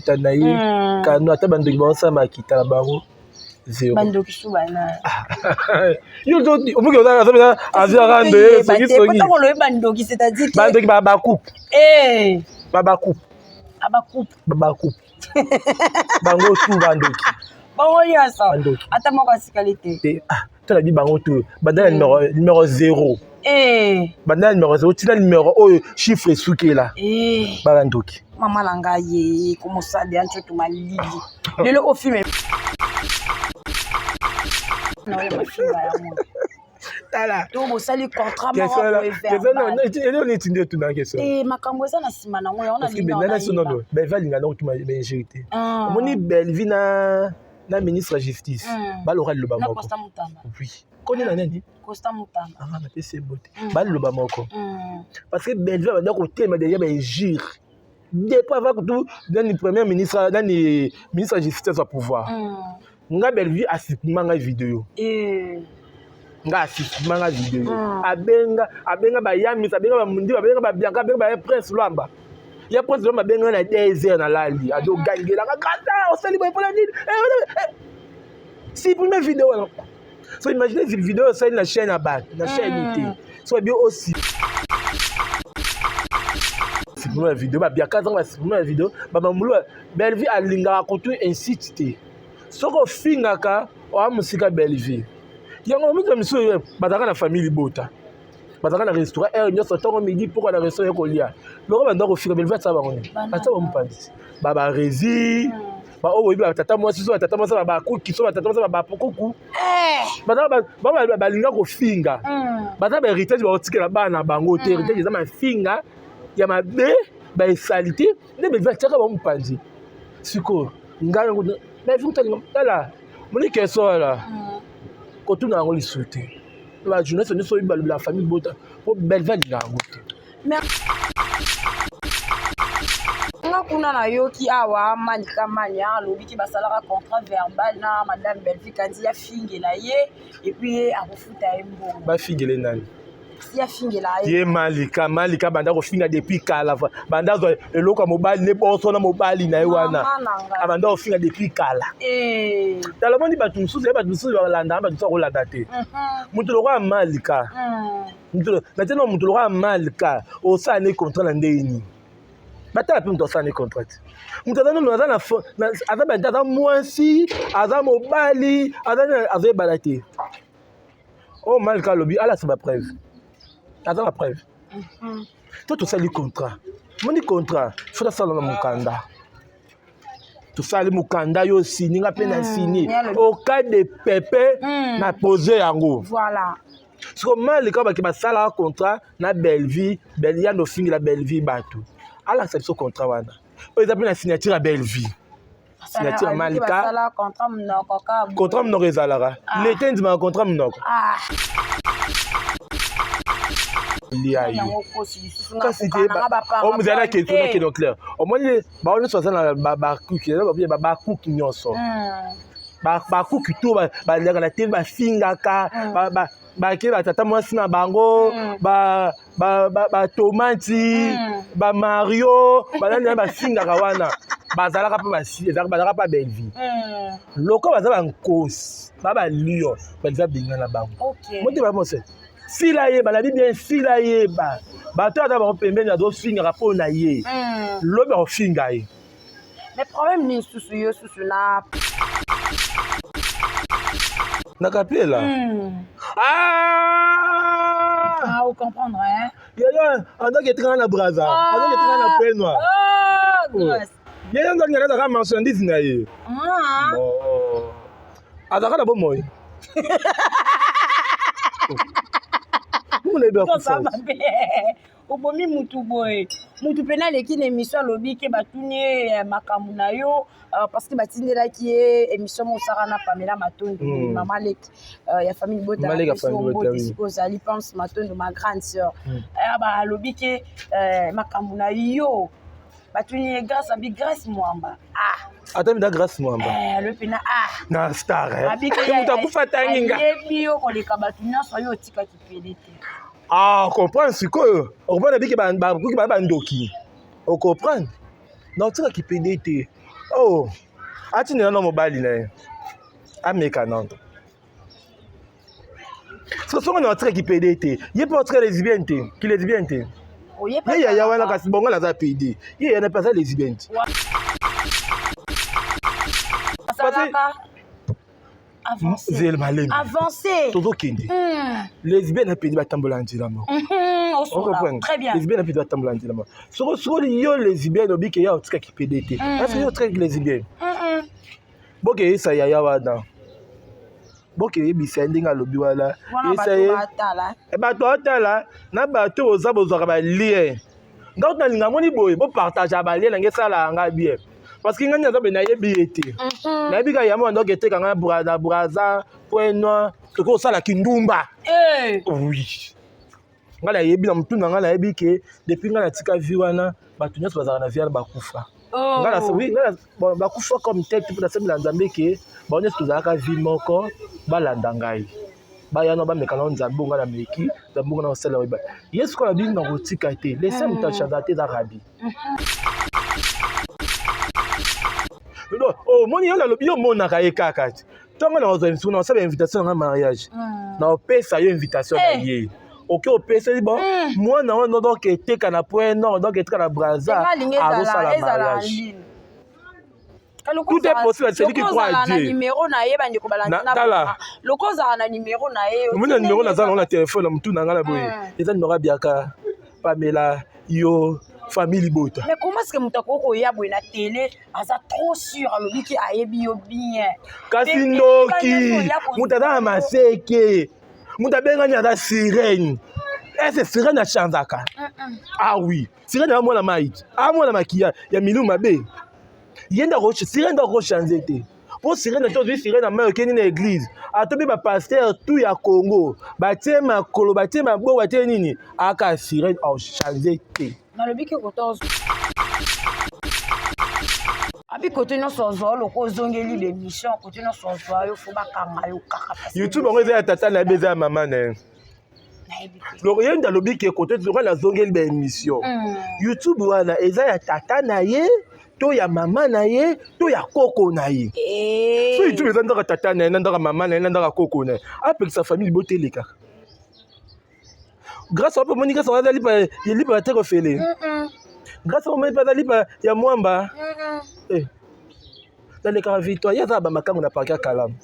makita na ye kano ata bandoki baosala makita na bango zéro bandoki su bana yo omuki ozala aviaka nde soki olobi bandoki c'est-à-dire que bandoki babacoupe babacoupe bango tu bandoki bango nyonso ata moko asikali te tolabi bango tu banda numéro 0 banda numéro 0 tina numéro oyo chiffre esukela bandoki mama na ngai ye komosade ya ncoto malili lelo ofilme na oyo mafinga ya mona tala to bosali contrat neti nde otuna question makambo eza na nsima nango yaonalinga beve alingana kotuma baingéri te omoni belvi na ministre ya justice baloka liloba moko koni na nani napesi ebote baliloba moko parce que belvi abanda kotema deja baingire depuis avant kutu nani premier ministre nani ministre ya justice ya pouvoir nga belvi asipima ngai video nga asipima ngai video abenga bayamisa abenga bamundi abenga babianka abenga ba prince lwamba ya prince lwamba abenga na 2 heures na lali adogangela ngata osali boy pona nini supprime video wana so imaginez une vidéo osali na chaîne ya bato na chaîne te so bien aussi supprime la vidéo babianka zanga supprime la vidéo bamamulu belvi alingaka kotu incite te soko ofingaka oya mosika belvi yango mito miso bazalaka na famille bota bazalaka na restaurant nyonso ntongo midi mpoka na restaurant ekolia loko banda kofinga belvi atala bango nini ata bamopandisi babaresi baoyo boyebi batata mwasi so batata mwasi babakuki so batata mwasi babapokuku balinga kofinga baza bahéritage baotikela bana bango te héritage eza mafinga ya mabe baesalite nde belvi atiaka bamopandi sikoyo ngai tala moni question wala kotuna yango lisusu te bajournaliste nyonso oyebi balobela famille bota po belvi alinga yango te nga kuna nayoki awa malika mania alobiki basalaka contrat verbal na madame belvi kandi yafingela ye epuis akofuta ye mbongo bafingele nani yafingela ye malika banda kofinga depuis kala banda zwa eloko ya mobali ne boso na mobali na ye wana abanda kofinga depuis kala tala moni bato mosusu balandaka bato mosusu akolanda te moto loko ya malika natena moto loko ya malika osala ne contrat na ndeni batala mpe moto asala ne contrat te moto aza nono aza banda aza mwasi aza mobali azoyebala te oyo malika alobi alasa bapreuve aza la preuve to tosali contrat moni contrat fo tasala na mokanda tosali mokanda yo sininga mpe na signe au cas de pepe na pose yango voilà siko malika baki basalaka contrat na belvi yando ofingela belvi bato alakisa biso contrat wana oyo eza mpe na signature ya belvi signature ya malika contrat monoko ezalaka lete ndimaka contrat monoko kasi te omozala na question na keno clair omoni bao nyonso baza na bakuki nyonso bakuki to balingaka na te bafingaka bake batata mwasi na bango batomati bamario balani bafingaka wana bazalaka mpa belvi loko baza bankosi babalion belvi abengana bango motema mose sila ye balabi bien sila ye bato ata bango pembeni azofingaka mpo na ye lobi akofinga ye mais problème ni susu yo susu na kapela vous comprendre hein yaya andaki etikanga na braza andaki etikanga na penwa yaya ndaki azaka marchandise na ye azaka na bomoi obomi mutu boye mutu pena leki na émission alobi ke batuni makambo na yo parce que batindelaki ye émission mosaka na Pamela Matondo mama leki ya famille bota siko ozali pense Matondo ma grande sœur alobi ke makambo na yo batuni grâce abi grâce mwamba ata mida grâce mwamba alopena na star mutu akufa tanginga yebi yo koleka bato nyonso yo otikaki pele te comprendre sikoyo okomona biki bakuki baya bandoki ocomprendre na otikaki pede te Oh, atinela na mobali na ye. Ameka nando. Songo na otire ki PD te. Ye pe otire lesbienne te. Ki lesbienne te. Ye ya wana kasi bongo na za PD. Ye ya na pas lesbienne. Avancé. Todo kende. Lesbienne na PD batambola nzela mo. Très bien. Lesbienne na PD batambola nzela mo. Soko yo lesbienne obike ya otire ki PD te. Est-ce que yo otire ki lesbienne? Boke isa ya wana. Boke yebisa ndenge alobi wana bato atala na bato oza bozwaka balie nga otalinga moni boye bopartage balie nange esala yanga bien parce que nga nini azabe nayebi ye te nayebi ka yamo ando oketeka nga na braza point noir tokoki osala kindumba oui nga nayebi na motu na nga nayebi ke depuis nga natika vi wana bato nyonso bazalaka na vi wana bakufa bakufa comme tete mpo nasembela nzambe ke bao nyonso tozalaka vi moko balanda ngai bayano bamekanga nzambe onga na meki nzambe onga na osala oyeba yesu kola bino na kotika te lese moto achanza te eza rabi omoni yo nalobi yo monaka ye kaka ti ntongo na kozwa émission na osala invitation nanga mariage na opesa yo invitation na ye oke opeseli bon mwana wana donc eteka na point nord donc eteka na braza azosala mariage tout est possible, c'est lui qui croit à Dieu. Mon numéro dans la téléphone, tout dans la boue. Les gens n'aura bien qu'à Pamela, yo, famille Bota. Mais comment est-ce que Moutako y a la télé, ça trop sûr, le qui a bien. Kasinoki, Moutana Maseke, Moutabenga Nyada Sirène. Est-ce Sirène à Chanzaka? Ah oui, Sirène à moi la maït. Ah moi la maquillage, il y a Milou Mabé. Yenda roche sirène do changer te pour sirène to vi sirène na mayo na église atobi ba pasteur tout ya Congo ba tie makolo ba tie mabo ba tie nini aka sirène au changer te na le biki ko tozo abi côté no sozo lo ko zongeli be mission côté no sozo yo fo ba kanga yo kaka YouTube on eza tata na beza maman na lo yenda lo biki côté zo la zongeli be mission YouTube wana eza ya tata na ye to ya mama na ye to ya koko na ye so YouTube eza ndaka tata na ye ndaka mama na ye ndaka koko na ye apekisa famille boteleka grâce à Monica ça va lipa il lipa te refele grâce à Monica ça lipa ya mwamba dans les cas victoire ya za ba makango na parka kalamu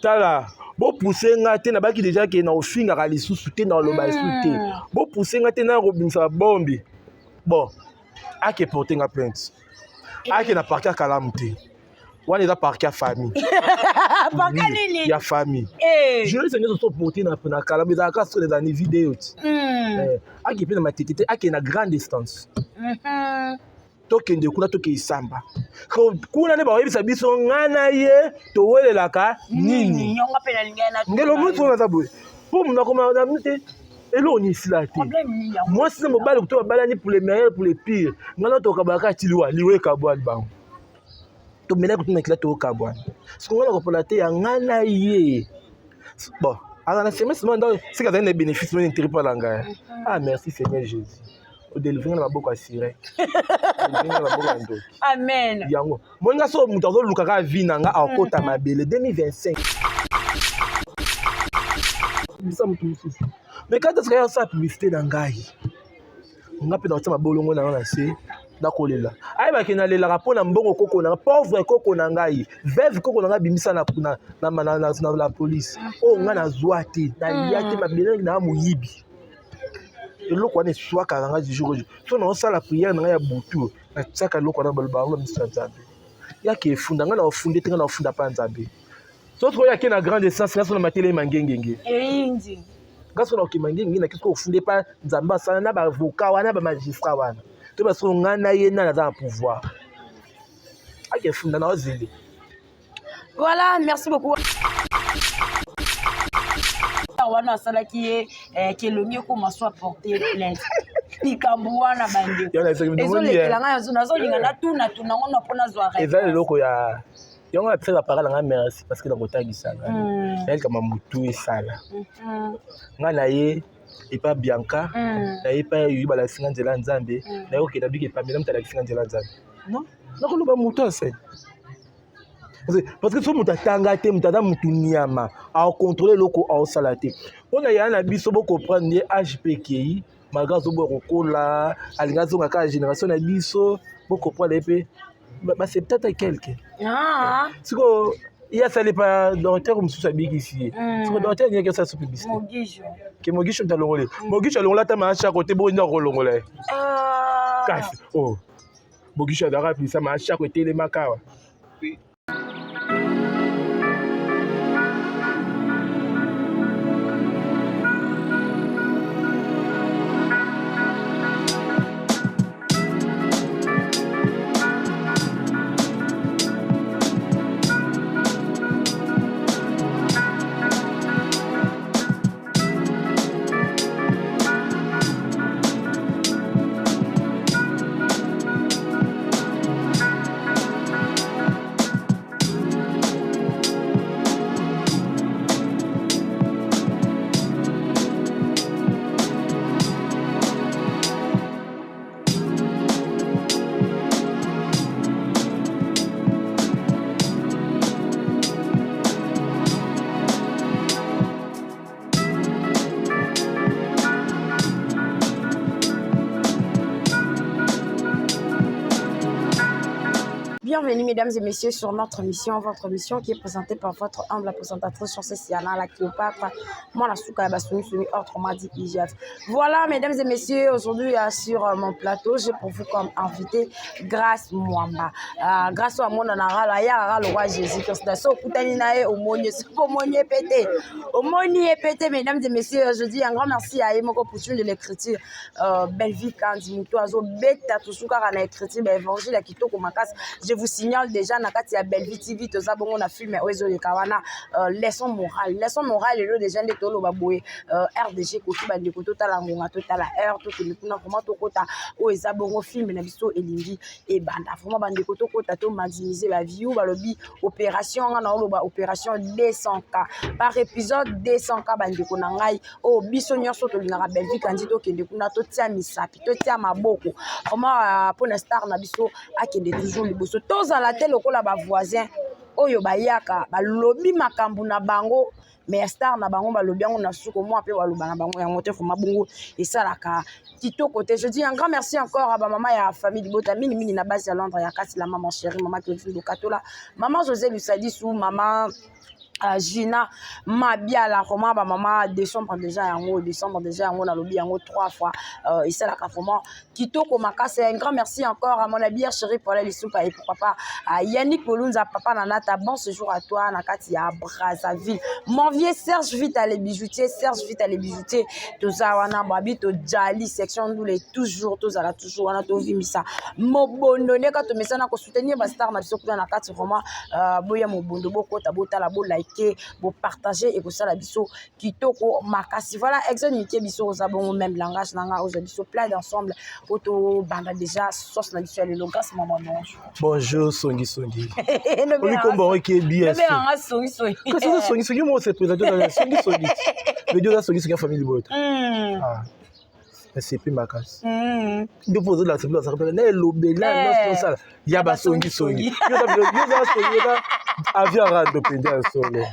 tala bo pousser nga te na baki déjà ke na ofinga ka lisusu te na loba lisusu te bo pousser nga te na robinsa bombi bon ake porter nga plainte ake na parka kalamu te wana eza parka famille parka nini ya famille je les seigneurs sont porter na kalamu eza ka sur les années vidéo ake pe na matete te ake na grande distance tokende kuna toke isamba kuna ne bayebisa biso ngana ye towelelaka nini ngelo mutu na boye po muna koma na mute elo ni sila te moi c'est mo bala kutoka bala ni pour les meilleurs pour les pires ngana toka baka tiliwa liwe kabwa bango to mena kutuna kila to kabwa ce qu'on a ko te ya ngana ye bon alors na semence manda c'est que ça a un bénéfice mais intérêt pas langa ah merci Seigneur Jésus au délivrer na maboko asiré amen yango monga so mutu azoluka ka vie nanga akota mabele 2025 bisa mutu mususu mais quand est-ce qu'il y a ça publicité na ngai nga pe na tia mabolongo na nga se na kolela ai ba kena lela rapona mbongo koko na pauvre koko na ngai veuve koko na nga bimisa na la police o nga na zwate na liate mabele na muyibi eloko wana eswaka nga jour so na osala prière na nga ya butu na tiaka eloko wana balobanga miso ya nzambe yake efunda nga na ofunde te nga na ofunda pa nzambe so to yake na grande essence nga so na matele mangengenge eyindi nga so na okimangenge na kisko ofunde pa nzambe asala na bavocat wana ba magistrat wana to baso nga na ye na za pouvoir ake efunda na ozele voilà merci beaucoup wana asalaki ye kelongi ekoma so aporter plainte likambo wana bandekoezolekelanga nazolinga natuna tunango na mpona zwa eza eloko ya yango na pesa parole nga merci parce que nakotangisanga nayelikama motu esala nga na ye et pas Bianca et pas eu la finance de l'Anzambe d'ailleurs qui d'habitude pas même la finance de l'Anzambe non non ba muto c'est parce que so muta tanga te muta mutu niama à contrôler loko au salate on a yana biso bo comprendre HPKI malgré zo bo kola alinga zo ka génération na biso bo comprendre pe bah c'est peut-être quelqu'un siko il y a ça les pas docteur comme ça big ici siko docteur il y a que ça sur publicité Mogisho talongole Mogisho alongola ta ma chaque côté bo ndako longola kasi oh Mogisho adara puis ça ma chaque côté les makawa. Bienvenue mesdames et messieurs sur notre mission, votre mission qui est présentée par votre humble présentatrice Chancé Siana, la Cléopâtre, moi la Souka Bassouni, autrement dit IGF. Voilà mesdames et messieurs, aujourd'hui sur mon plateau, j'ai pour vous comme invité Grâce Mwamba. Grâce à mon anara, ya le roi Jésus Christ. So kutaninae omoni, omoni pété. Omoni pété mesdames et messieurs, je dis un grand merci à Emoko pour de l'écriture. Belle vie quand Muto azo beta tout souka na écriture évangile à kitoko makas. Je vous signale déjà nakati ya Belleville TV to zabongo na film ozo le kawana leçon morale et le déjà de tolo baboye RDG ko tuba ndeko totala ngonga totala heure to kuna comment to kota o ezabongo film na biso elingi e banda vraiment bandeko to kota to maximiser la view balobi opération na oloba opération 200K par épisode 200K bandeko na ngai o biso nyonso to linga Belleville kandido kende kuna to tia misapi to tia maboko vraiment pour la star na biso akende toujours liboso tous à la télé lokola ba voisin oyo bayaka ba lobi makambu na bango mais star na bango ba lobi yango na suko moi pe ba loba na bango ya moté foma bongo et ça la ka tito côté je dis un grand merci encore à ba maman ya famille Libota mini na base à Londres ya kasi la maman chérie maman Clémentine Dokatola maman José Lusadisou maman Gina Mabia la comment ba maman décembre déjà yango na lobby yango 3 fois et ça la vraiment kitoko makase un grand merci encore à mon ami chéri pour les soupa et pour papa Yannick Polunza papa nanata bon séjour à toi na kati ya Brazzaville mon vieux Serge vite à les bijoutiers to za wana babi to jali section nous les toujours to za la toujours wana to vimisa mobondo ne ka to mesana ko soutenir ba star na biso na kati vraiment boya mobondo boko tabota la bo like pour partager et pour ça la biso kitoko makasi voilà exode mike biso osabon même langage nanga aux biso plein d'ensemble auto banda déjà sauce na biso le longas maman bonjour songi oli kombo qui est bien songi moi c'est présenté dans songi le dieu songi famille Libota c'est plus makasi de poser la c'est ça rappelle na lobela non ça ya ba songi yo za avion rando penja solo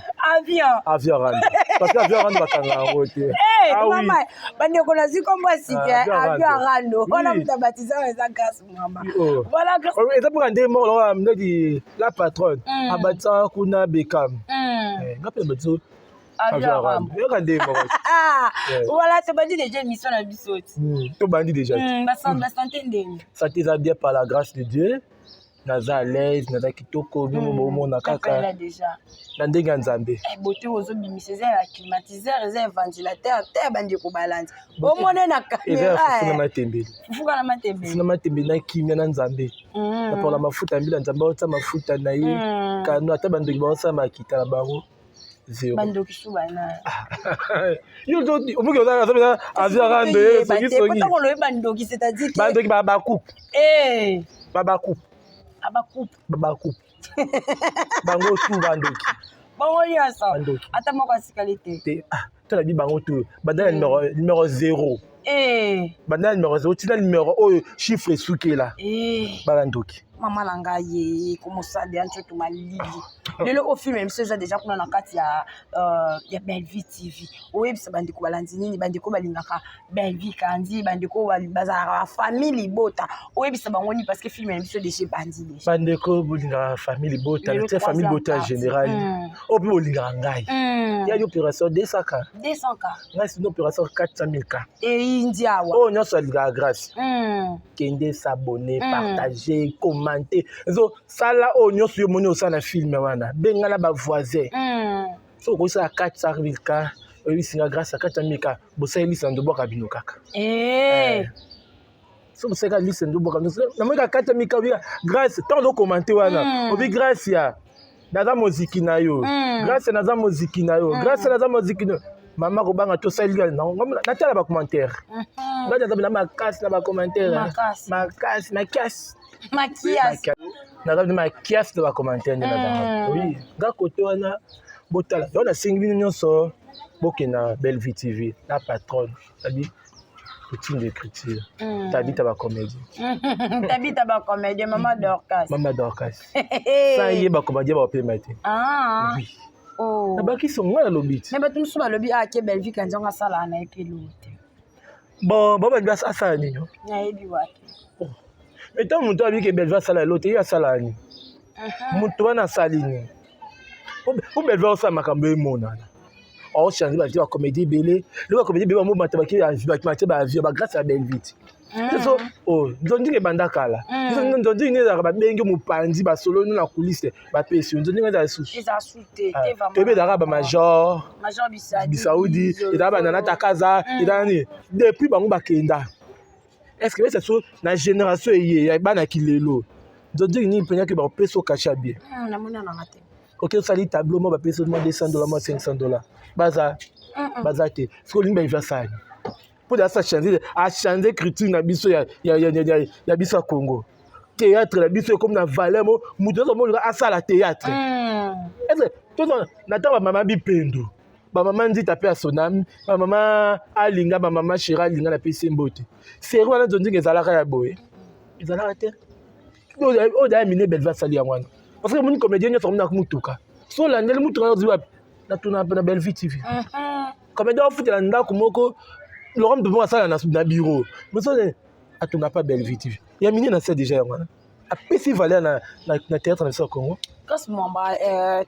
avion rando parce que avion rando bakanga ngote maman bande ko na zikombo asika avion rando ona mutabatiza eza gas mama voilà et ça pour ande mo la patronne abatsa kuna Beckham ngape batso voilà c'est bandi déjà émission na bisoti to bandi déjà santé ndeni ça t'est bien par la grâce de Dieu naza à l'aise naza kitoko bimo bomo na kaka déjà na ndenge nzambe beauté ozo bimiser la climatiseur et ventilateur te bandi ko balance omone na caméra funa matembele na kimia na nzambe na pour la mafuta mbila nzambe otsa mafuta na ye kanu ata bandoki baosa makita na bango zéro bandoki subana yo do omuki oza na avion rando songi pourtant on le bandoki c'est-à-dire que bandoki ba coupe coupe bango tout bandoki bongo nyonso ata moko asikali te tu as dit numéro 0. Banda numéro 0, tu as numéro chiffre souké là. Balandoki. Maman langa ye comme ça de ancho to malili. Le film même ça déjà kuna na kati ya Belleville TV. Oyebi sa bandiko balandini bandiko balingaka Belleville kandi bandiko bazara famille bota. Oyebi sa bangoni parce que film même ça déjà bandi déjà. Bandiko bolingaka famille bota, c'est famille bota en général. O bi bolingaka ngai. Il y a une opération 200K. 200K. Ngai c'est une opération 400,000K. Et India wa. Oh nyonso alingaka grâce. Kende s'abonner, partager, commenter. Ça là, on y a sur mon osana film wana. Bengala ba voisin. So ko sa 400,000K, oui c'est grâce à 400,000K. Bo sa liste ndo boka bino kaka. So bo sa liste ndo boka. Na mo ka 400,000K oui grâce tant de commenter wana. Obi grâce ya. Naza muziki na yo. Grâce naza muziki na yo. Grâce naza muziki na Maman Robanga to sali na tala ba commentaire. Ngata na ma casse na ba commentaire. Ma casse. Maquillage. Ma casse de la commentaire. Oui. Ga côté wana botala. On a 5 minutes nyonso bokena Belleville TV, la patronne. C'est-à-dire routine d'écriture. T'habites à la comédie. T'habites à la comédie, Maman Dorcas. Maman Dorcas. Ça y est, ba comédie ba payer matin. Oui. Oh. Nabaki sont moi lobby. Mais ba tum suba lobby a ke Belleville quand on a sala na epelote. Bon, ba ba ça ni. Na ebi wake. Mais tant mon toi que Belleville sala l'autre, il y a sala ni. Mon toi na salini. Ou Belleville ça makambo e mona. On change ba dire comédie belé. Le comédie belé mo matabaki ba vie ba grâce à Belleville. So nzondi ke bandaka la. Nzondi ni za ba bengi mo pandi ba solo na coulisse ba pesi. Nzondi nga za susu. Ils a souté, te vraiment. Tebe dara ba major Bisaoudi, et dara ba nana takaza, et dani depuis bango ba kenda. Est-ce que c'est ça na génération yé ba na kilelo. Nzondi ni penya ke ba peso cacha bien. Na mona na ngate. OK, ça li tableau mo ba peso mo $200, mo $500. Baza te. Ce que limba il va ça. Pour ça changer à changer écriture na biso ya biso Congo. Théâtre la biso comme na valeur mo mudozo mo a ça la théâtre. Est-ce tout na ta maman bipendo. Ba maman dit taper à sonam, ba maman alinga ba maman Chira linga na PC mbote. C'est roi na zonzi ezalaka ya boye. Ezalaka te. O da mine Belleville sali ya mwana. Parce que mon comédien nyonso na kumutuka. So la ndele mutuka na tuna na Belleville TV. Comédien ofutela ndako moko Laurent de moi ça na bureau. Mais ça tu n'as pas Belleville TV. Il y a mini na ça déjà moi. A petit valeur na théâtre na Congo. Quand ce moment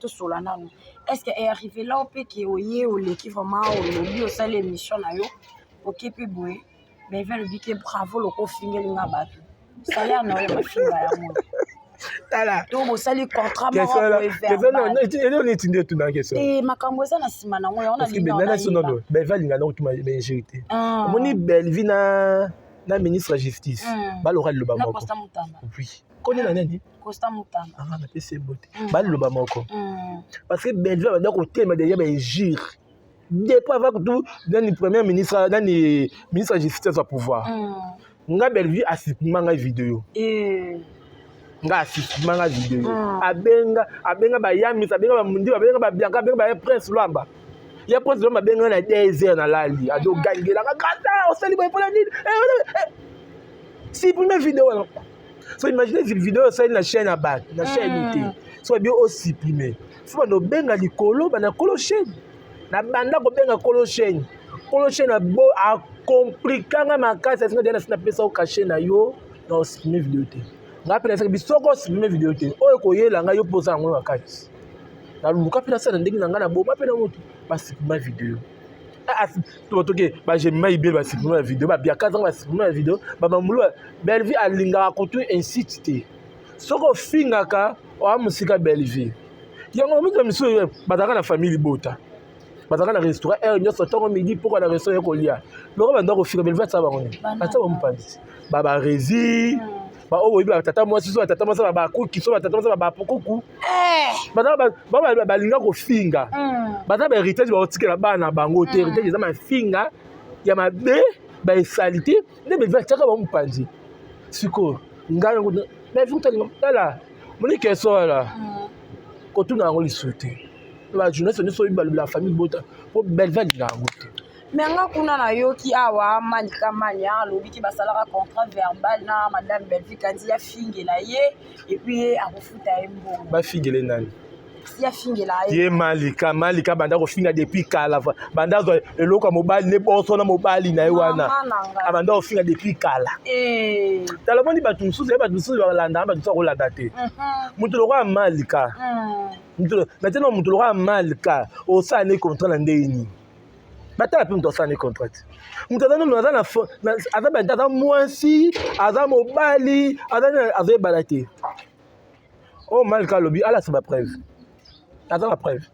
tout sur la nanu. Est-ce que est arrivé là au péki oye ou l'équipe vraiment au lobby au salle émission na yo. OK puis boy. Mais vers le bique bravo le ko fingeling na batu. Salaire na yo ma finga ya moi. Tala. Donc au salle contrat ma non, on est tindé tout dans question. Makambo ça na sima na moi on a dit non. Ben valinga na utuma majorité. Moni Belleville na ministre de justice. Ba l'oral le ba moko. Oui. Connais la nani? Costa Mutamba. Ah na PC boté. Ba le ba moko. Parce que Belleville va donc côté mais déjà ben gire. Depuis avant que tout dans premier ministre de justice au pouvoir. Nga Belleville assistement nga vidéo. Nga assistement nga vidéo. Abenga ba yami, abenga ba mundi, abenga ba bianca, abenga ba prince Lwamba. Ya prince Lwamba benga na 2 heures na lali. Ado gangela nga kata, o sali boy pour la nuit. Si première vidéo. So imaginez cette vidéo ça na chaîne à bas, na chaîneité. So bien aussi supprimer. Faut no benga likolo, ba na kolo chaîne. Na banda ko benga kolo chaîne. Kolo chaîne a beau a complicanga makasa singa dena sina pesa o cacher na yo dans supprimer vidéo té. Ngapela saka bisoko supprimer vidéo té. Oyo koyela nga yo posa ngo makasi. Na luka pela sana ndenge na nga na boma pela moto ba supprimer vidéo. Toke ba j'ai mai bien ba supprimer vidéo ba biaka za ba supprimer vidéo ba mamulu Belleville alinga kotu incite. Soko fingaka o musika Belleville. Yango mutu miso bataka na famille bota. Bataka na restaurant nyonso tongo midi poko na restaurant kolia. Loko banda ko finga Belleville ça ba ngoni. Ata ba mpandi. Ba rezi ba o boyiba tata mwasi so tata mwasi ba kuki so tata mwasi ba pokuku ba linga ko finga bata ba héritage ba otikela bana bango te héritage za ma finga ya mabe ba salité ne be vataka ba mpandi siko ngana ko na vuta linga tala moni keso la ko tuna ngo lisuté bajournaliste nyonso oyebi balobi la famille bota mpo Belleville alinga yango te. Mais nga kuna nayoki awa Malika Mania alobi ki basalaka contrat verbal na madame Belleville kandi ya fingela ye et puis akofuta ye mbongo. Bafingele nani? Ya fingela ye. Ye Malika banda kofinga depuis kala banda zo eloko mobali ne boso na mobali na ye wana. Banda kofinga depuis kala. Tala boni batu mususu balanda batu so kolanda te. Mutu lokwa Malika. Maintenant mutu lokwa Malika osane contrat na ndeni. Batala pe mutu osane contrat. Mutu aza banda aza mwasi, aza mobali, aza ebala te. Oh Malika lobi ala c'est ma preuve. Aza ma preuve.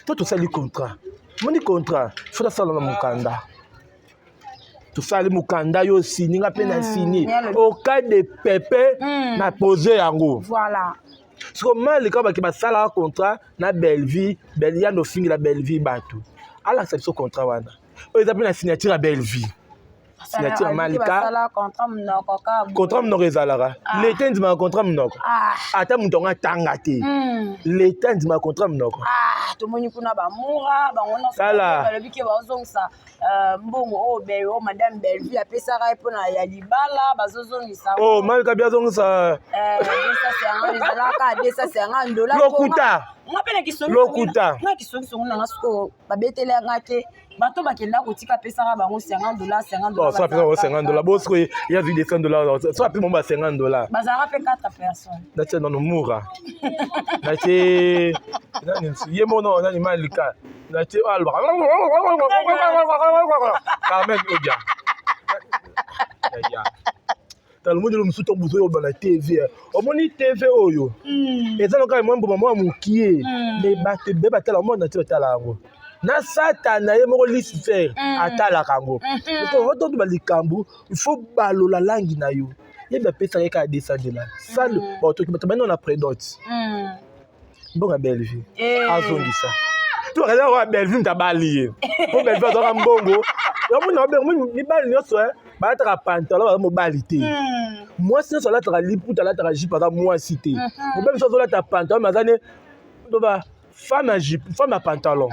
Toi tu sali contrat. Moni contrat, faut ça dans mon kanda. Tu sali mukanda yo signé nga pe na signé. Au cas de pépé na poser yango. Voilà. Parce que Malika ba ki ba sala contrat na Belleville, Belleville no fingi la Belleville batu. Ala c'est ce contrat wana. O ils appellent la signature à Belleville. Signature Malika. Contrat mnoko ezalaka. L'état ndima contrat mnoko. Ata mutu nga tanga te. L'état ndima contrat mnoko. Tomoni kuna bamura bango sala balobi ke bazongisa mbongo o be o madame Belleville apesaka epona ya libala bazozongisa. Oh Malika biazongisa $250 lokuta. Ngapena kisongi lokuta. Na kisongi songo na siko babetele ngate bato bakenda kotika pesaka bango $50. Oh ça pesa $50. Bosco il y a vu des $100. Ça pesa bomba $50. Bazara pe 4 personnes. Nati na no mura. Nati nani ye mono nani Malika. Nati alba. Carmen Odia. Dans le monde de musuto buzo ba na TV. Omoni TV oyo. Ezalo ka mo mboma mukie. Mais ba tala mo na tala ngo. Na satana ye moko Lucifer atala kango. Parce que votre ba likambu, il faut balola langi na yo. Ye ba pesa ka $200. Ça bon to ba na prédote. Bonga Belleville. Azongisa. Tu regardes wa Belleville tabali. Pour Belleville azora mbongo. Ni bali nyonso ba ta pantalon ba mobali te. Moi c'est ça la tra lipu ta la tra jipe za moi cité. Mo ba so la ta pantalon mazane ba femme à jipe, femme à pantalon.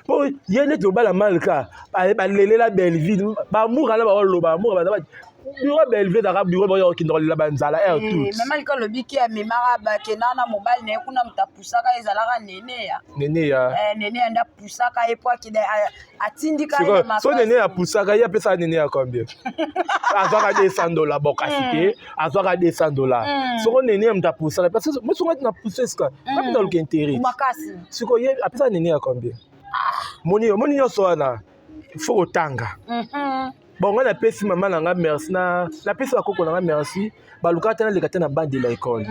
Bon, il y a des gens Malika, ba lele la Belleville, ba moura la ba lo ba moura ba bureau Belleville d'arabe bureau ba ki ndole la banzala air tout. Mais Malika le biki a memara ba kenana mobile na kuna mtapusaka ezalaka nene ya. Nene ya. Nene anda pusaka epo ki atindika ina ma. So nene ya pusaka ya pesa nene ya combien? Azwaka $200 bokasité, azwaka $200. So nene mtapusaka parce que moi so na pousser ça. Pas dans le intérêt. Makasi. Siko ye apesa nene ya combien? Moni nyonso wana. Il faut otanga. Bon, on a payé maman nanga merci na payé la coco nanga merci. Ba luka tena le katena bande de l'école.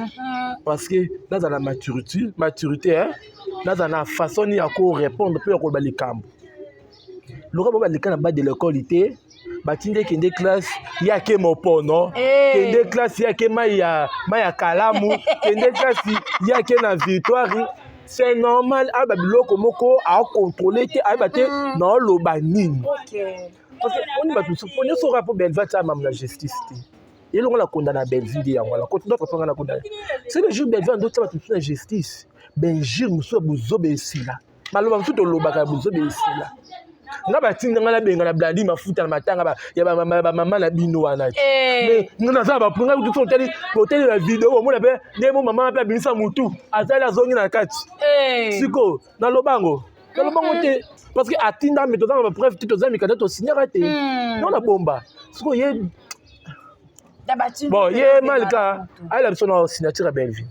Parce que là dans la maturité hein, là dans la façon ni à quoi répondre peut ko ba likambo. Luka ba likana bande de l'école ité, ba tinde kende classe ya ke mopono, kende classe ya ke maya kalamu, kende classe ya ke na victoire. C'est normal à biloko moko à contrôler te à baté non lo banine. OK. Parce que on va tout on se rapport Belleville ça même la justice. Et là on la condamne à Belleville ya wala continue à prendre la condamne. C'est le jour Belleville d'autres va tout la justice. Benjir muso buzobe sila. Maloba tout lo baka buzobe sila. Nga batinga nga la benga na blandi mafuta na matanga ba ya ba mama na bino wana. Mais nga za ba punga tout hôtel la vidéo mo na pe ne mo mama pe binisa mutu azala zongi na kati. Siko na lobango. Na lobango te parce que atinda mais toza ba preuve tout za mikata to signera te. Non la bomba. Siko ye bon ye Malika ala biso na signature Belleville.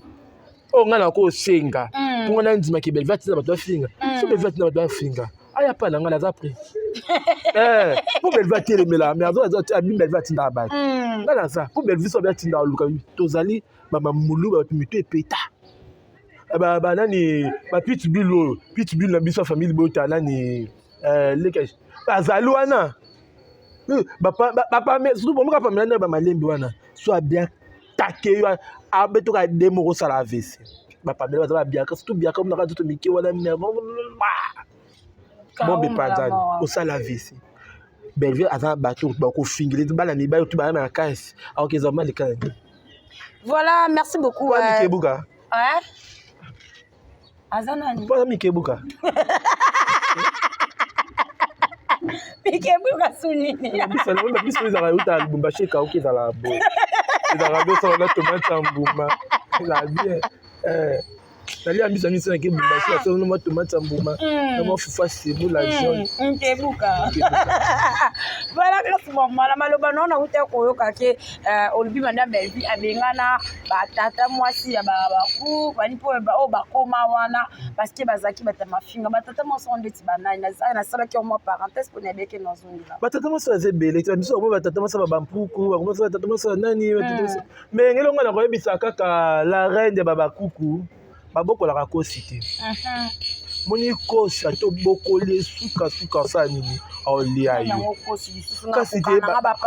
O nga na ko senga. Pour na ndima ke Belleville tina ba to finga. So Belleville tina ba to finga. Aya pas là ngala za prix pour Belleville tirer mais là mais azo abi Belleville tinda ba ngala za pour Belleville so ba tinda luka tozali ba mulu ba mito epeta ba nani ba pitbull na biso famille bota nani lekage bazali wana ba mais surtout bon ka famille ba malembi wana so bien taqué abeto ka demo ko sala vese ba famille ba bien surtout bien comme na ka tout miki wana bon bepadane au salavisi Belleville a un bateau beaucoup fingé bala ni ba tout ba na caisse alors qu'ils ont mal les. Voilà, merci beaucoup. Ouais. Azanani. Pas Mikebuka. Mikebuka sunini. Biso ezala uta Lubumbashi ka oki ezala bo. Ezala bo ça la tomate en bouma. La bien. Tali ambisa miso na Lubumbashi ça no tomate en bouma. No fufa sebo la jaune. Mikebuka. Voilà grâce maman la maloba non na uta koyoka ke olubi manda belvi abengana ba tata mwasi ya ba ku bani po ba koma wana parce que bazaki batama finga batata mwasi ondeti banani na sala ki mo parenthèse pour nebeke no zungira batata mwasi azebele tu biso mo batata mwasi ba mpuku ba mwasi batata mwasi nani batata mais ngelonga na koyebisa kaka la reine de baba kuku baboko la kosi te moni kosi to bokole suka sa nini olia yo kasi te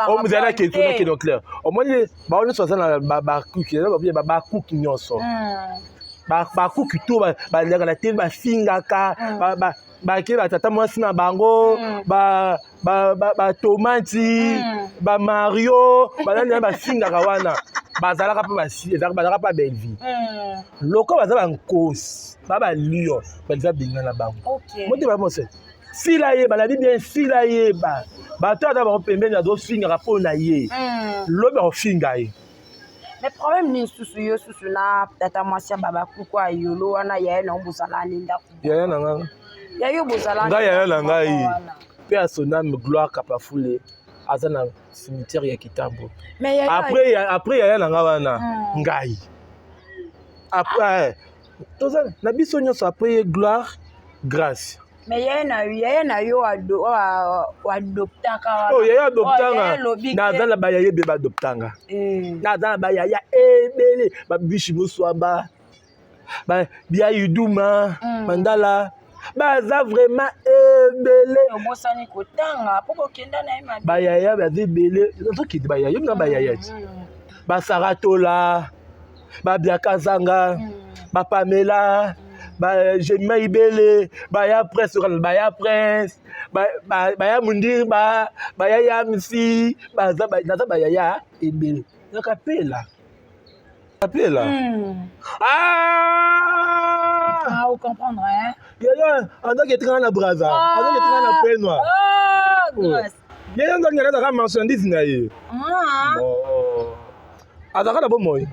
o muzala ke tuna ke donc clair o moni ba on so na baba kuki na baba kuki nyoso ba kuki to ba la te ba finga ka ba ke ba tata mwasi na bango ba tomati ba Mario ba nani ba finga ka wana bazalaka pa basi bazalaka pa belle vie loko bazala nkosi ba lion baza binga na bango mote ba mose fila ye balabi bien fila ye ba to ata ba pembeni na do finga ka pona ye lobe o finga ye. Mais problème ni susu yo susu na tata mwasi baba kuku ayolo wana ya na mbusala linda ya na nga ya yo buzala nga ya na ngai pe a son âme gloire kapafule azana cimetière ya Kitambo après ya na nga wana ngai après toza na biso nyonso après gloire grâce. Mais yaya na yo adoptaka oh yaya adoptanga na zala ba yaya be ba adoptanga na zala ba yaya ebele ba bishi muswamba ba bia yuduma mandala baza vraiment ebele obosani kotanga poko kenda na ema ba yaya ba ebele nzoki ba yaya na ba yaya ba Saratola ba Biakazanga ba Pamela ba Jemma Ibele ba ya prince ba ya Mundir ba ya Misi ba za ba ya ebele nakapela vous comprendre hein yaya anda ke tanga na braza anda ke tanga na penwa yaya anda ngana na marchandise na ye azaka na bomoy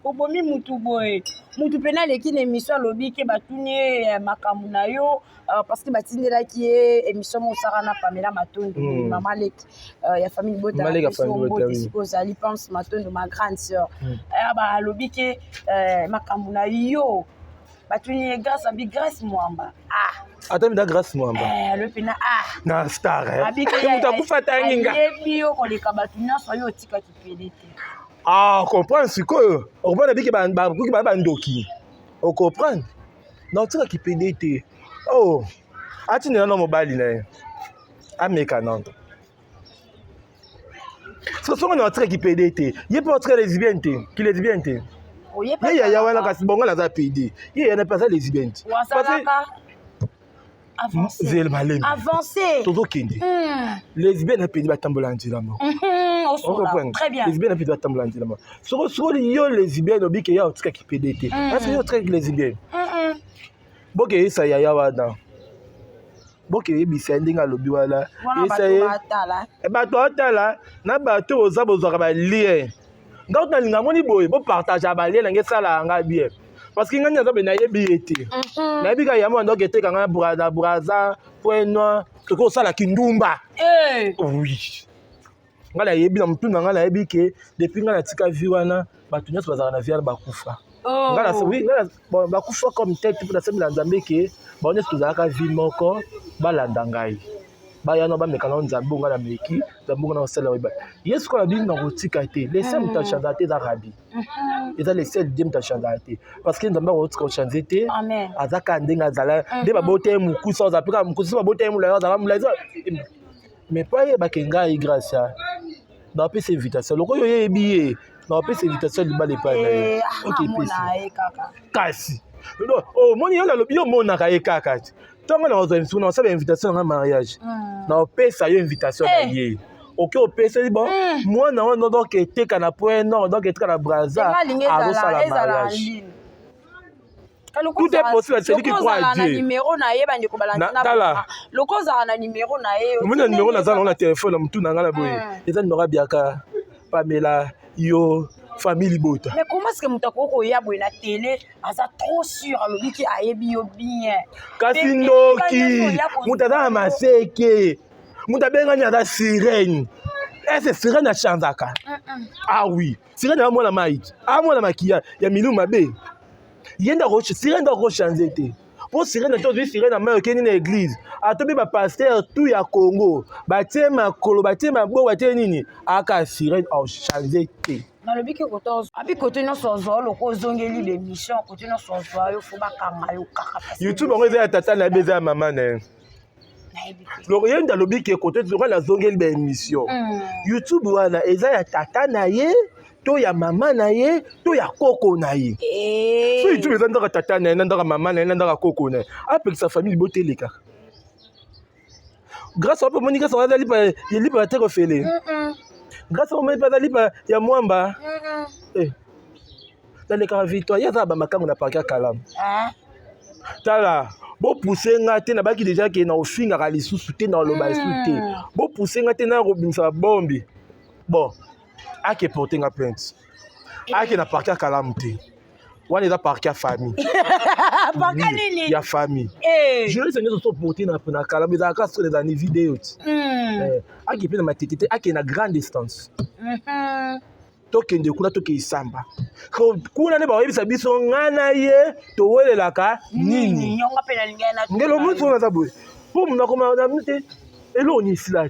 obomi mutu boye mutu pena leki na émission alobi ke batuni makambo na yo parce que batindelaki ye émission mosaka na Pamela Matondo mama leki ya famille bota ozali pense Matondo ma grande sœur alobi ke makambo na yo batuni grâce abi grâce mwamba ata mida grâce mwamba lopena na star mutu akufa tanginga yebi yo koleka bato nyonso yo otikaki pele te comprendre sikoyo okomprendre biki bakoki baya bandoki ocomprendre na otikaki pele te atindela na mobali na ye ameka nando songo na otikaki pele te ye mpe otika lesbienne te ki lesbienne te ye yaya wana kasi bongo naza pede ye yana mpe aza lesbienne te avancé tozokende lesbienne apedi batambola nzela moko lesbienne apedi batambola nzela moko sokoli yo lesbienne obike ya otikaki pede te parce yo otikaki lesbienne bokeyisa yaya wana bokeyebisa ndenge alobi wana bato otala na bato oza bozwaka balien nga otalinga moni boye bopartage balien nange esala yanga bien parce que ngani aza be nayebi ye te nayebi ka yamo ando keteka nga na braza point noir toko osalaki ndumba oui nga nayebi na mutu na nga nayebi ke depuis nga natika vi wana bato nyonso bazalaka na vi wana bakufa nga bakufa comme tel mpo nasembela nzambe ke bao nyonso tozalaka vi moko balanda ngai bayano bamekana nzambe nga na meki nzambe nga na osala oyeba yesu kola bini na kotika te lese moto achanza te eza rabi eza lese die moto achanza te parce que nzambe akotika kochanze te azaka ndenge azala nde babota ye mokusa oza mpe kaka mokusa so babota ye molai ozala molai mais po ayebake ngai grâce na opesa invitation loko oyo oyebi ye na opesa invitation libala epai na ye okepesi kasi omoni yo nalobi yo omonaka ye kaka te ntongo na ozwa invitation na osala invitation na nga mariage na opesa yo invitation na ye OK opeseli bon mwana wana donc eteka na point nord donc eteka na Brazza azosala mariage. Tout est possible, c'est lui qui croit à Dieu. Tala. Mon numéro na na téléphone mutu na ngala boye. Eza numéro biaka Pamela yo famille Bota. Mais comment est-ce que mutako ya boye na télé aza trop sûr alobi ki ayebi yo bien. Kasi ndoki mutata maseke. Mutabenga ni ada sirène. Est-ce sirène a chanzaka? Ah oui, sirène a moi la maït. Ah moi la maquillage, ya minou mabe. Yenda roche sirène da roche chanzete. Pour sirène to vi sirène na maït na église. Atobi ba pasteur tout ya Congo. Ba tie makolo, ba tie mabo, ba tie nini? Aka sirène a chanzete. Na lobi ki koto abi koto no sozo loko zongeli l'émission koto no sozo yo fo ba kanga yo kaka. YouTube ngo za tata na beza mama na. Donc yenda lobi ki koto zo la zongeli ba émission. YouTube wana eza ya tata na ye. To ya mama na ye, to ya koko na ye. So YouTube eza ndaka tata na ye, ndaka mama na ye, ndaka koko na ye. Après sa famille boteleka. Grâce à Monica, ça va aller il libre à terre fêlé. Grâce à Monica, ça libre ya mwamba. Dans les cas victoire, il y a ça ba makango na parka kalam. Tala, bo pousser ngate na baki déjà que na ofinga ka lisusu te na loba lisusu te. Bo pousser ngate na robinsa bombi. Bon. Ake porter nga plainte. Ake na parquet calamité. Wana eza parquet famille. Parquet nini? Ya famille. Je les seigneurs sont porter na calamité za ka sur les années vidéo. Ake pe na matete ake na grande distance. Tokende kuna toke isamba. Kuna ne ba yebisa biso ngana ye to welelaka nini. Nyonga pe na lingana. Ngelo mutu na zabwe. Po muna koma na mute. Et là, on est ici là.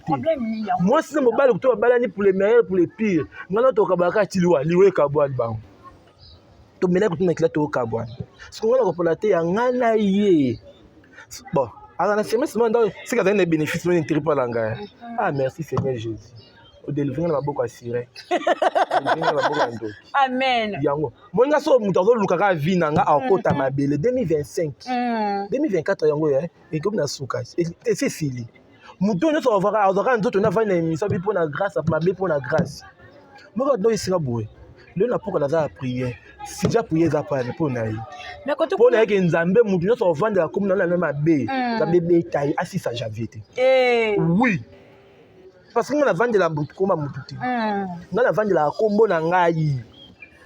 Moi, si je me bats, je pour les meilleurs, pour les pires. Je vais te faire des choses. Je vais te faire des choses. Je vais te faire des choses. Je vais te faire des choses. Bon, alors, c'est quand même des bénéfices. Ah, merci Seigneur Jésus. Au délivré, on a beaucoup assuré. Amen. Moi, je suis en vie à ma belle 2025. 2024, et comme na souka. Et c'est fini. Muto nyoso azaka nzoto na vana émission bi pour na grâce à mabe pour na grâce. Moi do isira boye. Le na pour la za prière. Si ja prière za pa pour na yi. Mais quand pour na ke nzambe muto nyoso vanda comme na na mabe. Nzambe betaille asisa javete. Oui. Parce que na vanda la muto koma muto te. Na vanda la kombo na ngai.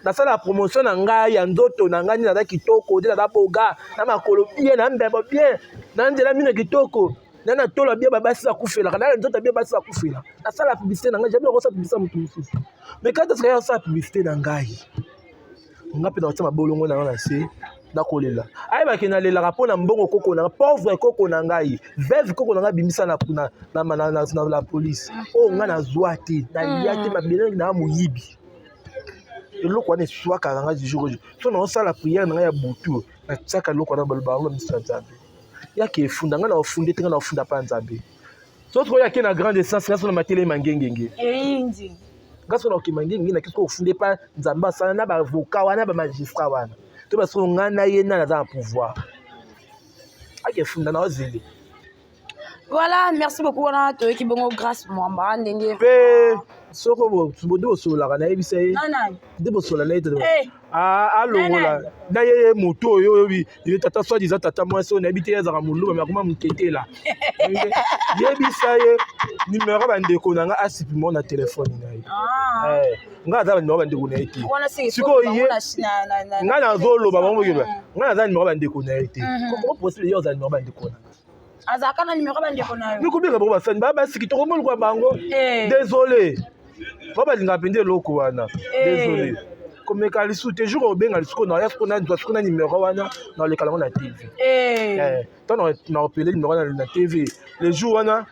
Na sala promotion na ngai ya nzoto na ngai na kitoko de na boga na makolo bien na mbebo bien. Na ndela mina kitoko. Nana tola bien babasi sa kufela kana nzoto bien babasi sa kufela na sala publicité na ngai jamais ko sa publicité mutu mususu mais quand est-ce qu'il y a ça publicité na ngai ngapi na tsama bolongo na na se na kolela ai ba kena lela rapona mbongo koko na pauvre koko na ngai veuve koko na ngai bimisa na la police o nga na zwati na liate mabele na muyibi eloko wana swaka na ngai jour so na sala prière na ngai ya butu na tsaka eloko na balba msanzabe yake funda ngana ofunde tenga na ofunda pa nzambe soto yake na grande essence ngaso na matele mangengenge indi ngaso na okimangenge na kiso ofunde pa nzamba sana na ba avocat wana ba magistrat wana to ba so ngana ye na za pouvoir ake funda na ozeli. Voilà, merci beaucoup wana to ki bongo grâce mwamba ndenge soko bo subodo sola kana ebisa ye ndebo sola na ite alongola na ye moto yo yo tata soit disant tata moi so na habité za muluma mais comment muketela yebisa ye numéro ba ndeko nanga asipimo na téléphone na ye nga za numéro ba ndeko na ite siko ye nga na zoloba bango yeba nga za numéro ba ndeko na ite comment possible yo za numéro ba ndeko na azaka na numéro ba ndeko na yo nikubika ba fan ba sikito ko kwa bango désolé baba linga pende loko wana désolé comme ka lisu te jour obenga lisuko na ya skona doit skona numéro wana na le kalango na TV tant na opelé numéro na TV les jours wana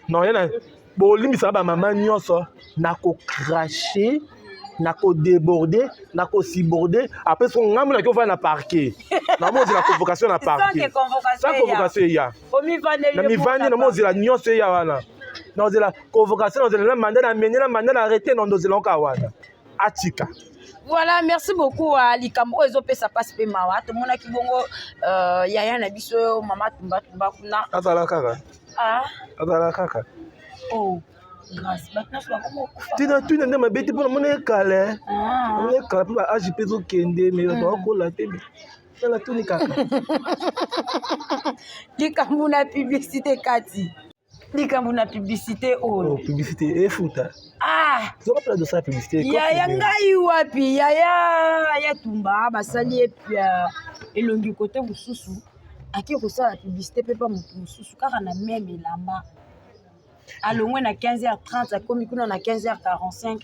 non yana bo limbisa ba maman nyonso na ko cracher na ko déborder na ko siborder après son ngambo na ko va na parquet na mo la convocation na parquet sans convocation ya na mi vande na mo la nyonso ya wana na la convocation na mandat na mener na mandat na arrêter na ndozela kawana atika. Voilà, merci beaucoup à Likambo ezopesa passe pe mawa to mona kibongo yaya na biso mama tumba kuna azala kaka azala kaka oh tina tuna nde mabe te mpona mona ekala mona ekala mpo baage mpe ezokende me bato bakola te tala tuni kaka likambo na publicité kati likambo na publicité oyo publicité efuta zokapela dosala publicité yaya ngai wapi yaya tumba basali elongi kote mosusu ake kosala publicité mpe pa motu mosusu kaka na meme elamba alongwe na 15h30 akomi kuna na 15h45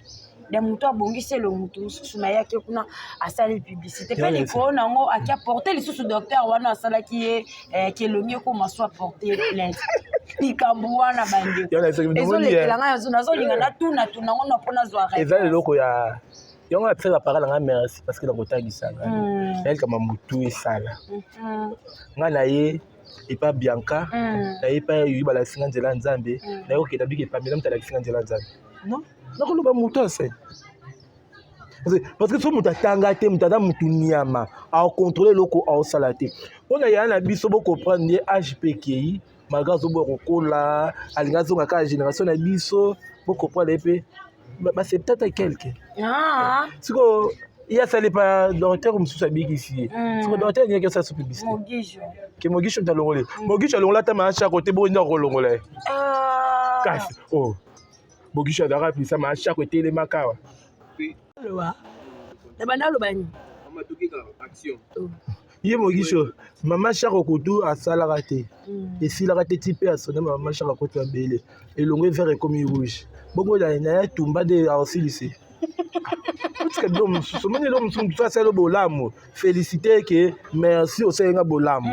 de moto abongisi elongo motu mosusu na ye ake kuna asali publicité mpe likolo nango ake aporte lisusu docteur wana asalaki ye kelongi ekoma so aporte plainte likambo wana bandeko ezolekela ngai nazolinga natuna nango na mpo nazwa eza eloko ya yango apesa bapara na ngai merci parce que nakotangisa ngai nayelikama motu esala ngai na ye epa bianca na ye epa yoyi balakisinga nzela ya nzambe na ye kokenda biki epamela moto alakisinga nzela ya nzambe non nakoloba motu ase parce que so moto atanga te moto aza motu niama aokontrole eloko aosala te mpona yaya na biso bokomprendre ye age mpe ekei malgré azoboya kokola alingi azonga kaka génération na biso bokomprendre ye mpe base peut-être à quelque siko il y a ça les pas docteur mosusu abikisi ye siko docteur nyeke sa publicité ke mogisho ndalongole mogisho alongola ta macha côté bo ndo kolongola kasi mogisho adara pisa macha côté le makawa loba na bana lobani mama tukika action ye mogisho mama chako kutu asalaka te esilaka te ti mpe asona mama chaka koto abele elongo vert ekomi rouge bongo na ye tumba nde aosilisi otika bilo mosusu omoni elo mosusu mosusu asala bolamu félicité ke merci osalenga bolamu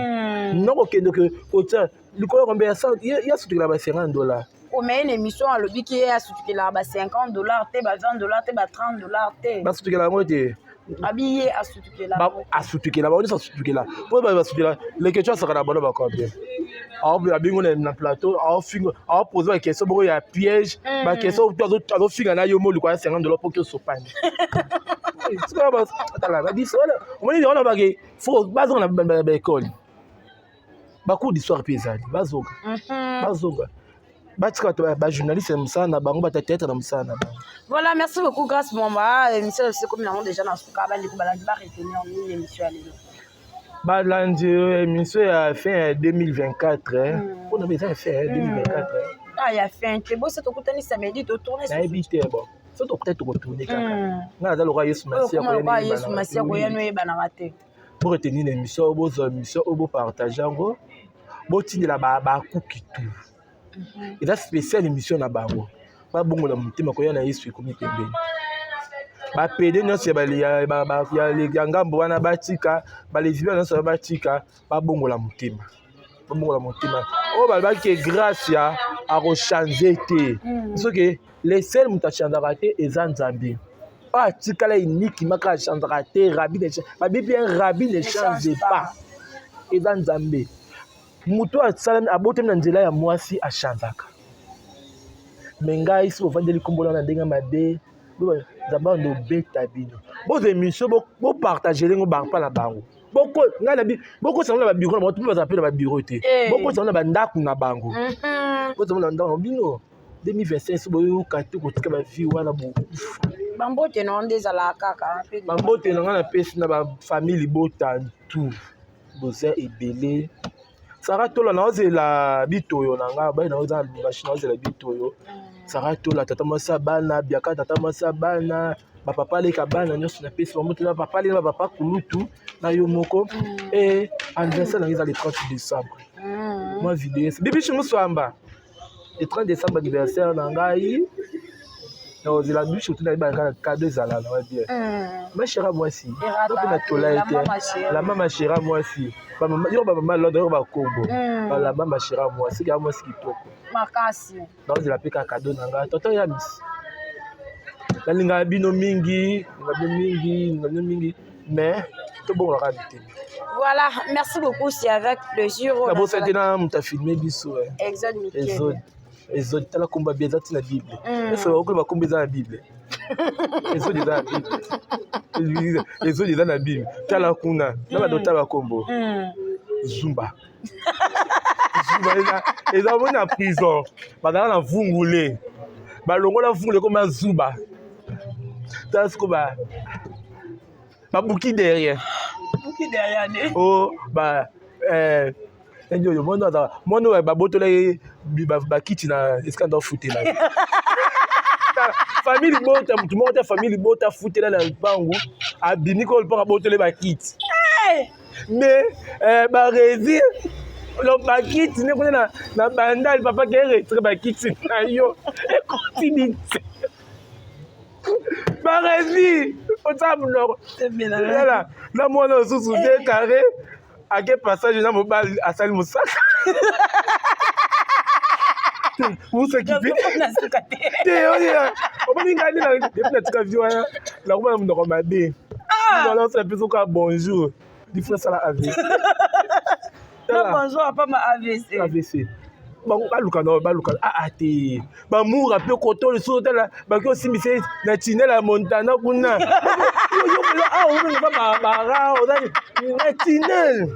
nokokende ke kotia likolo kombe ya sutukela ba $50 omeye na émission alobi ki ye asutukela ba $50 te ba $20 te ba $30 te basutukela yango te abi ye asutukela bango nyonso asutukela mpo basukela lekecho asaka na bano bakombien abingo na plateau aopose baquestion bongo ya piège baquestion azofinga na yo moliko ya $50 mpo ki osopani omoni wana bake fo bazonga na baekole bacours d'histoire mpe ezali bazonga batika bato bajournaliste na mosala na bango batateatre na mosala na bango. Voilà, merci beaucoup Grâce Mwamba. Émission c'est comme nous déjà dans ce cas ba ndeko balandi ba retenir ni émission ya lelo. Balandi émission ya fin 2024 on a besoin fin 2024 ah ya fin te bo c'est okutani samedi to tourner na ebité bon c'est peut-être retourner kaka na za loka Yesu Masia ko yano eba na mate pour retenir l'émission obo partager ngo botindela ba kukitu. Eza spécial émission na bango babongo na motema koya na Yesu ekomi pembeni bapede nyonso ya ngambo wana batika balezibia nyonso batika babongo la motema oyo balobaki grâce ya akochange te soki les sel moto achanzaka te eza nzambe oyo atikala unique maka achanzaka te babibi un rabbi ne change pas eza nzambe moto asalami abotami na nzela ya mwasi achanzaka me ngai si bovandeli kombola na ndenge mabe nzambe ando obeta bino boza émission bopartage lengo bampa na bango bokosanga na babiro na bango mpe baza mpe na babiro te bokosanga na bandako na bango bozama na ndako na bino 2025 so boyoka te kotika bavi wana bokufa bambote na nde ezalaka kaka bambote na ngai napesi na bafamille libota ntu boza ebele saka tola naozela bitoyo na ngai bai naoza machine naozela bitoyo saka tola tata mwasi bana biaka tata mwasi bana bapapa aleka bana nyonso napesi bambote na papa aleka bapapa kulutu na yo moko e anniversaire na ngai eza le 30 décembre mwa video bibishi moswamba le 30 décembre anniversaire na ngai naozela bibishi otu nayebi kaka kado ezala na wabie ma chéra mwasi ope na tola ete la mama chéra mwasi yo bamama lodo yo bakombo la mama chéra mwasi kaka mwasi kitoko makasi naozela mpe kaka kado na ngai toto ya misi nalingaka bino mingi mais tobongolaka biteni. Voilà, merci beaucoup, c'est avec plaisir. D'abord, c'était là où tu as filmé biso. Exode tala komba bien zati na Bible. Est-ce que ba komba za na Bible? Exode za na Bible. Exode za na Bible. Tala kuna, na ba dota ba kombo. Zumba. Zumba eza mona prison. Ba na vungule. balongola fungule comme Zuba. Parce que bouki derrière. Bouki derrière. Oh, mono babotola bakiti na escandale foot là. Famille bota mutu moko famille bota foot là na bango abini ko pour botola bakiti. Mais rési le bakiti ne connait na bandal papa qui retire bakiti na yo et continue. Rési au table nord. Voilà, na mona sous deux carré. À quel passage dans mon bal à Salle Moussaka? Vous s'occupez? On va regarder la petite avion là. Là on va me demander. Voilà, c'est plus que bonjour. Il faut ça la AVC. Bonjour, pas ma AVC. AVC. Bon, baluka te. Ba moura pe koto le so la ba ko simise na tinel la montana kuna. Yo ba na tinel.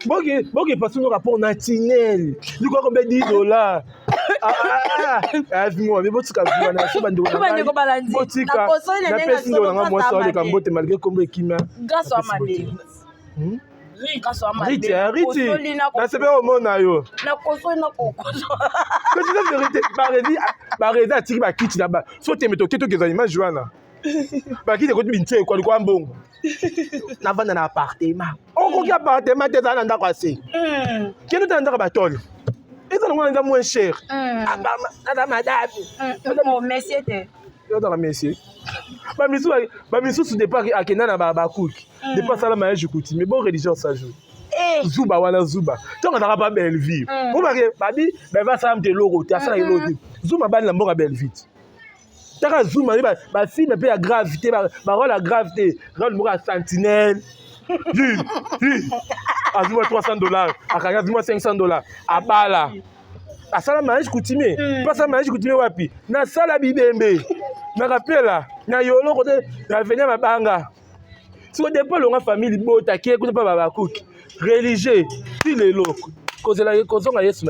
Boki parce que rapport na tinel. Ni ko be $10. Vimo, mais botika vimo na so bando na. Botika. Na pesi ndo nga mo so le kambote malgré kombe kimia. Grâce à ma bébé. Riti, na sebe au mona yo. Na koso na kokoso. Que c'est la vérité. Barezi atiki ba kiti là bas. So te meto keto kezali ma joana. Ba kiti ko bintie ko kwa mbongo. Na vanda na appartement. On ko ki appartement te za na ndako ase. Keno ta ndako ba tol. Eza na ngwana moins cher. Ada madame. Mon monsieur te. Yo dans la monsieur. Ba misu su départ akena na ba kuki. Départ ça la mariage coutume. Mais bon religion ça joue. Zuba wana Zuba. Tu n'as pas belle vie. Vous voyez, babi, va ça me logo, tu as ça logo. Zuma ban la mort belle vie. Tu as Zuma, ba fille me paye la gravité, ba la gravité, rôle mort à sentinelle. À Zuma $300, à Kaya Zuma $500, à Bala. À ça la mariage coutume. Pas ça mariage coutume wapi. Na sala bibembe. Na rappel là, na yolo côté, na venir ma banga. Si on dépend la famille bota qui écoute pas baba cook. Religieux, puis les locaux. Cause la cause on a yes